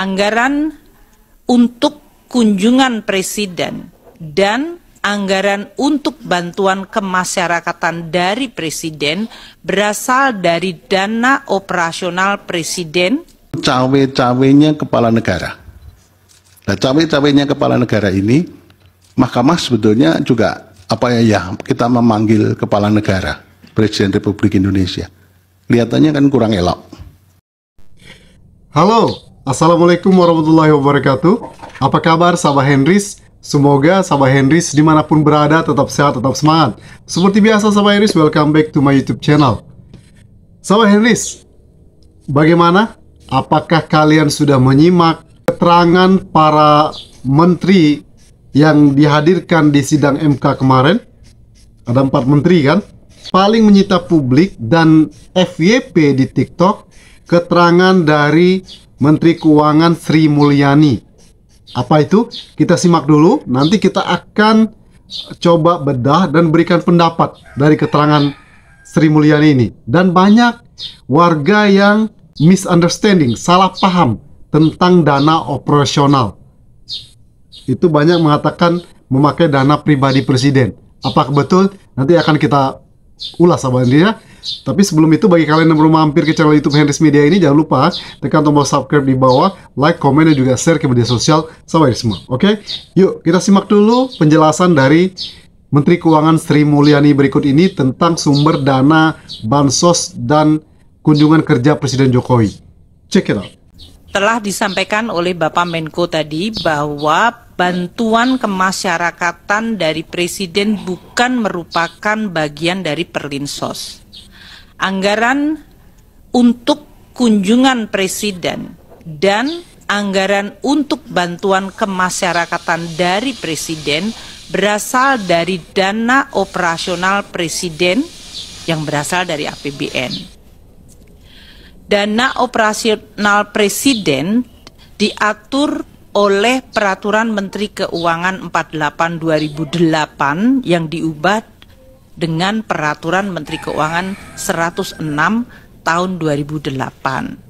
Anggaran untuk kunjungan presiden dan anggaran untuk bantuan kemasyarakatan dari presiden berasal dari dana operasional presiden. Cawe-cawenya kepala negara. Nah, cawe-cawenya kepala negara ini, Mahkamah sebetulnya juga kita memanggil kepala negara, Presiden Republik Indonesia. Kelihatannya kan kurang elok. Halo, Assalamualaikum warahmatullahi wabarakatuh. Apa kabar sahabat Henrys? Semoga sahabat Henrys dimanapun berada tetap sehat, tetap semangat. Seperti biasa sahabat Henrys, welcome back to my YouTube channel. Sahabat Henrys, bagaimana? Apakah kalian sudah menyimak keterangan para menteri yang dihadirkan di sidang MK kemarin? Ada 4 menteri kan? Paling menyita publik dan FYP di TikTok, keterangan dari Menteri Keuangan Sri Mulyani. Apa itu? Kita simak dulu, nanti kita akan coba bedah dan berikan pendapat dari keterangan Sri Mulyani ini. Dan banyak warga yang misunderstanding, salah paham tentang dana operasional. Itu banyak mengatakan memakai dana pribadi presiden. Apakah betul? Nanti akan kita ulas sahabat ya. Tapi sebelum itu, bagi kalian yang belum mampir ke channel YouTube Henrys Media ini, jangan lupa tekan tombol subscribe di bawah, like, komen, dan juga share ke media sosial sahabat semua. Oke? Yuk kita simak dulu penjelasan dari Menteri Keuangan Sri Mulyani berikut ini tentang sumber dana bansos dan kunjungan kerja Presiden Jokowi. Check it out. Telah disampaikan oleh Bapak Menko tadi bahwa bantuan kemasyarakatan dari Presiden bukan merupakan bagian dari Perlinsos. Anggaran untuk kunjungan Presiden dan anggaran untuk bantuan kemasyarakatan dari Presiden berasal dari dana operasional Presiden yang berasal dari APBN. Dana operasional Presiden diatur oleh Peraturan Menteri Keuangan 48/2008 yang diubah dengan Peraturan Menteri Keuangan 106 tahun 2008.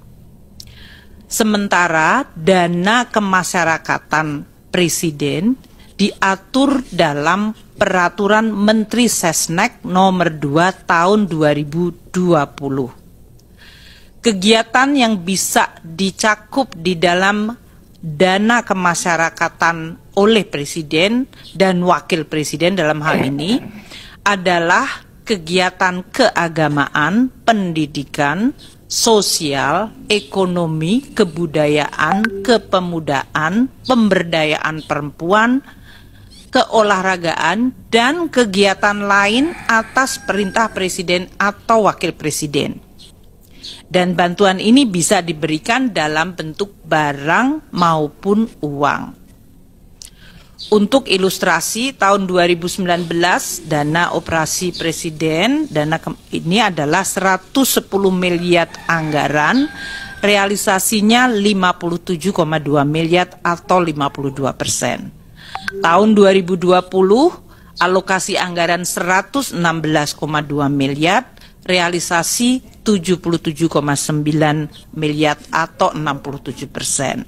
Sementara dana kemasyarakatan Presiden diatur dalam Peraturan Menteri Sesnek nomor 2 tahun 2020. Kegiatan yang bisa dicakup di dalam dana kemasyarakatan oleh Presiden dan Wakil Presiden dalam hal ini adalah kegiatan keagamaan, pendidikan, sosial, ekonomi, kebudayaan, kepemudaan, pemberdayaan perempuan, keolahragaan, dan kegiatan lain atas perintah Presiden atau Wakil Presiden. Dan bantuan ini bisa diberikan dalam bentuk barang maupun uang. Untuk ilustrasi, tahun 2019 dana operasi Presiden, ini adalah 110 miliar anggaran, realisasinya 57,2 miliar atau 52%. Tahun 2020 alokasi anggaran 116,2 miliar, realisasi 77,9 miliar atau 67%.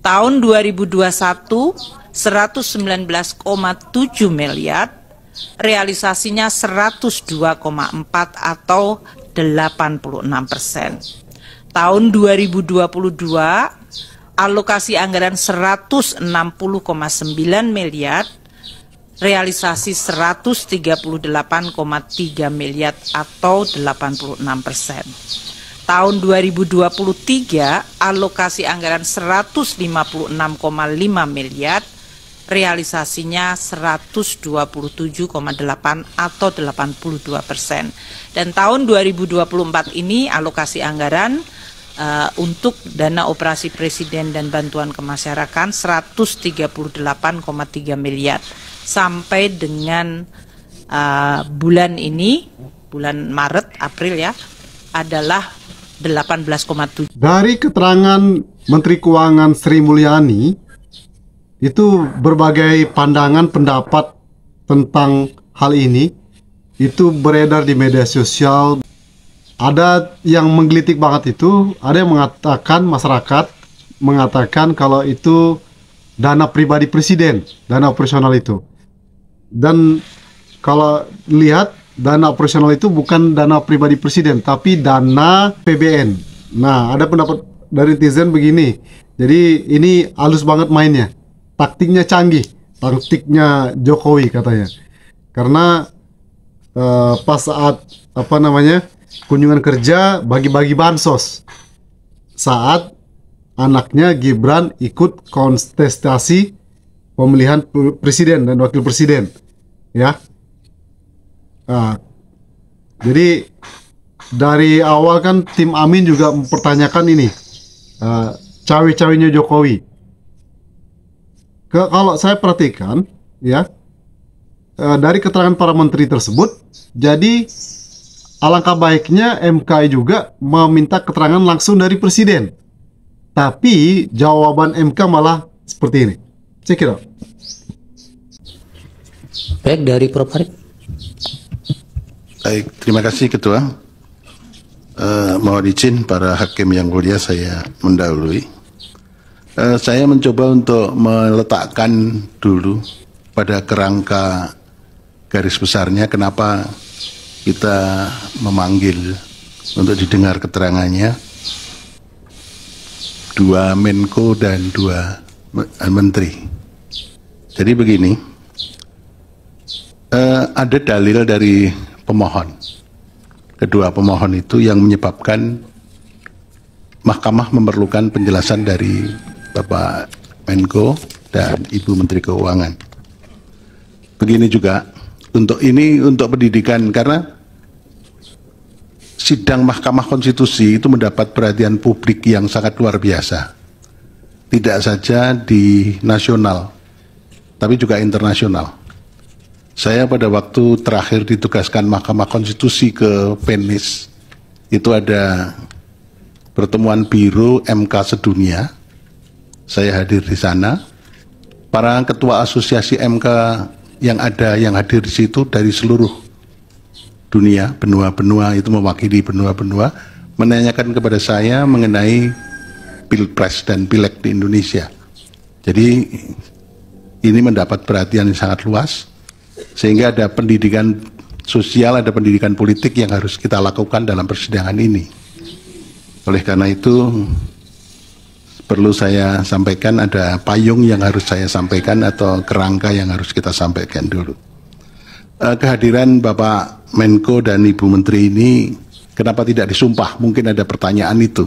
Tahun 2021 119,7 miliar, realisasinya 102,4 atau 86%. Tahun 2022 alokasi anggaran 160,9 miliar, realisasi 138,3 miliar atau 86%. Tahun 2023 alokasi anggaran 156,5 miliar, realisasinya 127,8 atau 82%. Dan tahun 2024 ini alokasi anggaran untuk dana operasi Presiden dan bantuan kemasyarakatan 138,3 miliar. Sampai dengan bulan ini, bulan Maret, April ya, adalah 18,7. Dari keterangan Menteri Keuangan Sri Mulyani, itu berbagai pandangan pendapat tentang hal ini itu beredar di media sosial. Ada yang menggelitik banget itu, ada yang mengatakan masyarakat mengatakan kalau itu dana pribadi presiden, dana operasional itu. Dan kalau lihat dana operasional itu bukan dana pribadi presiden, tapi dana PBN. Nah, ada pendapat dari netizen begini. Jadi ini halus banget mainnya. Taktiknya canggih, taktiknya Jokowi katanya. Karena pas saat kunjungan kerja bagi-bagi bansos. Saat anaknya Gibran ikut kontestasi pemilihan presiden dan wakil presiden, ya. Jadi dari awal kan tim Amin juga mempertanyakan ini cawe-cawenya Jokowi. Kalau saya perhatikan, ya, dari keterangan para menteri tersebut, jadi alangkah baiknya MK juga meminta keterangan langsung dari presiden. Tapi jawaban MK malah seperti ini. Saya kira. Baik, dari Prof. Arief. Baik, terima kasih Ketua. Mohon izin para hakim yang mulia, saya mendahului. Saya mencoba untuk meletakkan dulu pada kerangka garis besarnya kenapa kita memanggil untuk didengar keterangannya dua Menko dan dua Menteri. Jadi begini, ada dalil dari pemohon. Kedua pemohon itu yang menyebabkan Mahkamah memerlukan penjelasan dari Bapak Menko dan Ibu Menteri Keuangan. Begini juga, untuk pendidikan, karena sidang Mahkamah Konstitusi itu mendapat perhatian publik yang sangat luar biasa. Tidak saja di nasional, tapi juga internasional. Saya pada waktu terakhir ditugaskan Mahkamah Konstitusi ke Venice, itu ada pertemuan Biro MK sedunia. Saya hadir di sana. Para ketua asosiasi MK yang hadir di situ dari seluruh dunia, benua-benua itu mewakili benua-benua, menanyakan kepada saya mengenai Pilpres dan Pileg di Indonesia. Jadi ini mendapat perhatian yang sangat luas, sehingga ada pendidikan sosial, ada pendidikan politik yang harus kita lakukan dalam persidangan ini. Oleh karena itu, perlu saya sampaikan, ada payung yang harus saya sampaikan atau kerangka yang harus kita sampaikan dulu. Kehadiran Bapak Menko dan Ibu Menteri ini kenapa tidak disumpah? Mungkin ada pertanyaan itu.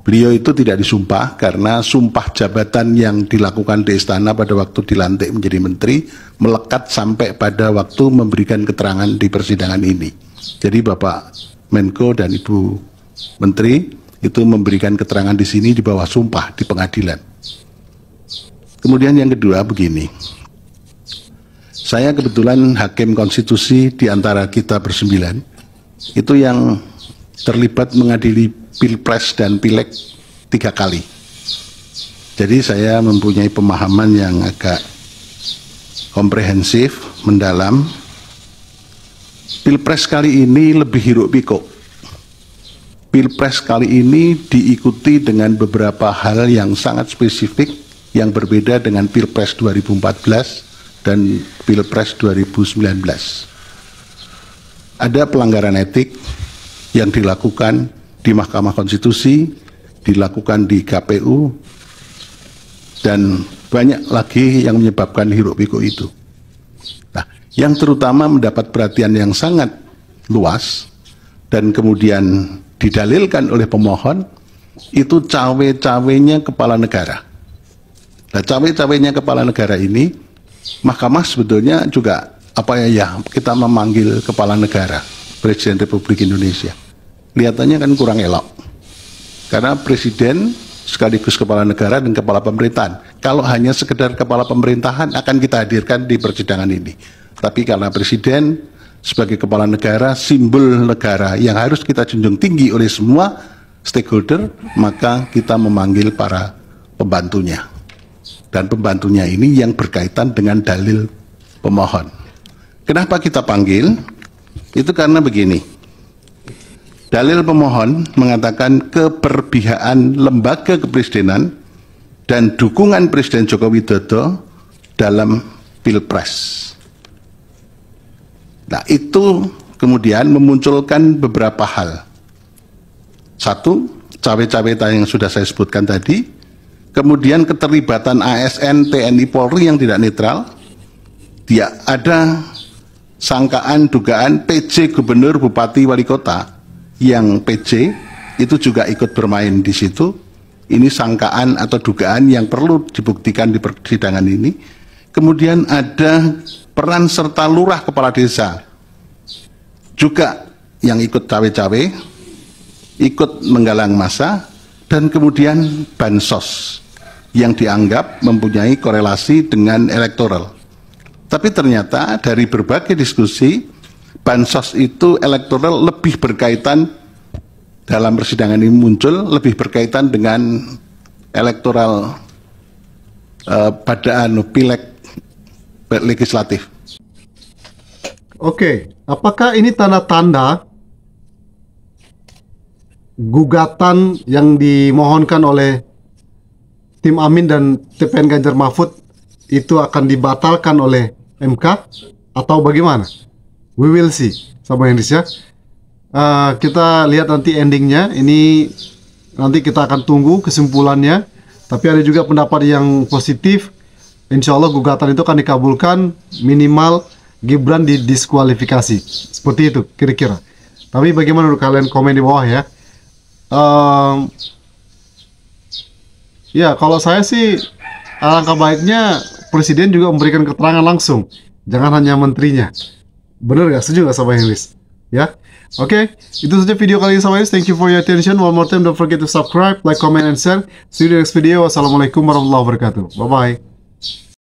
Beliau itu tidak disumpah karena sumpah jabatan yang dilakukan di istana pada waktu dilantik menjadi menteri melekat sampai pada waktu memberikan keterangan di persidangan ini. Jadi Bapak Menko dan Ibu Menteri itu memberikan keterangan di sini di bawah sumpah di pengadilan. Kemudian yang kedua begini, saya kebetulan hakim konstitusi di antara kita bersembilan, itu yang terlibat mengadili Pilpres dan Pileg 3 kali. Jadi saya mempunyai pemahaman yang agak komprehensif, mendalam. Pilpres kali ini lebih hiruk pikuk. Pilpres kali ini diikuti dengan beberapa hal yang sangat spesifik yang berbeda dengan Pilpres 2014 dan Pilpres 2019. Ada pelanggaran etik yang dilakukan di Mahkamah Konstitusi, dilakukan di KPU, dan banyak lagi yang menyebabkan hiruk pikuk itu. Nah, yang terutama mendapat perhatian yang sangat luas dan kemudian didalilkan oleh pemohon itu cawe-cawenya kepala negara. Nah, cawe-cawenya kepala negara ini, Mahkamah sebetulnya juga kita memanggil kepala negara, Presiden Republik Indonesia. Kelihatannya kan kurang elok. Karena Presiden sekaligus kepala negara dan kepala pemerintahan. Kalau hanya sekedar kepala pemerintahan akan kita hadirkan di persidangan ini. Tapi karena Presiden sebagai kepala negara, simbol negara yang harus kita junjung tinggi oleh semua stakeholder, maka kita memanggil para pembantunya. Dan pembantunya ini yang berkaitan dengan dalil pemohon. Kenapa kita panggil? Itu karena begini. Dalil pemohon mengatakan keberpihakan lembaga kepresidenan dan dukungan Presiden Joko Widodo dalam Pilpres. Nah, itu kemudian memunculkan beberapa hal. Satu, cawe-cawe yang sudah saya sebutkan tadi. Kemudian keterlibatan ASN, TNI, Polri yang tidak netral. Tidak ada sangkaan, dugaan PJ Gubernur, Bupati, Wali Kota yang PJ itu juga ikut bermain di situ. Ini sangkaan atau dugaan yang perlu dibuktikan di persidangan ini. Kemudian ada peran serta lurah kepala desa juga yang ikut cawe-cawe, ikut menggalang massa, dan kemudian bansos yang dianggap mempunyai korelasi dengan elektoral. Tapi ternyata dari berbagai diskusi, bansos itu elektoral lebih berkaitan, dalam persidangan ini muncul, lebih berkaitan dengan elektoral pada pileg legislatif. Oke, apakah ini tanda-tanda gugatan yang dimohonkan oleh tim Amin dan TPN Ganjar Mahfud itu akan dibatalkan oleh MK atau bagaimana? We will see, Sahabat Henrys ya. Kita lihat nanti endingnya. Ini nanti kita akan tunggu kesimpulannya. Tapi ada juga pendapat yang positif. Insya Allah gugatan itu akan dikabulkan, minimal Gibran didiskualifikasi. Seperti itu kira-kira. Tapi bagaimana menurut kalian, komen di bawah ya. Ya kalau saya sih alangkah baiknya Presiden juga memberikan keterangan langsung, jangan hanya menterinya. Bener gak? Setuju gak sama Henrys? Ya, oke, itu saja video kali ini sama Henrys. Thank you for your attention. One more time, don't forget to subscribe, like, comment, and share. See you in the next video. Wassalamualaikum warahmatullahi wabarakatuh. Bye bye.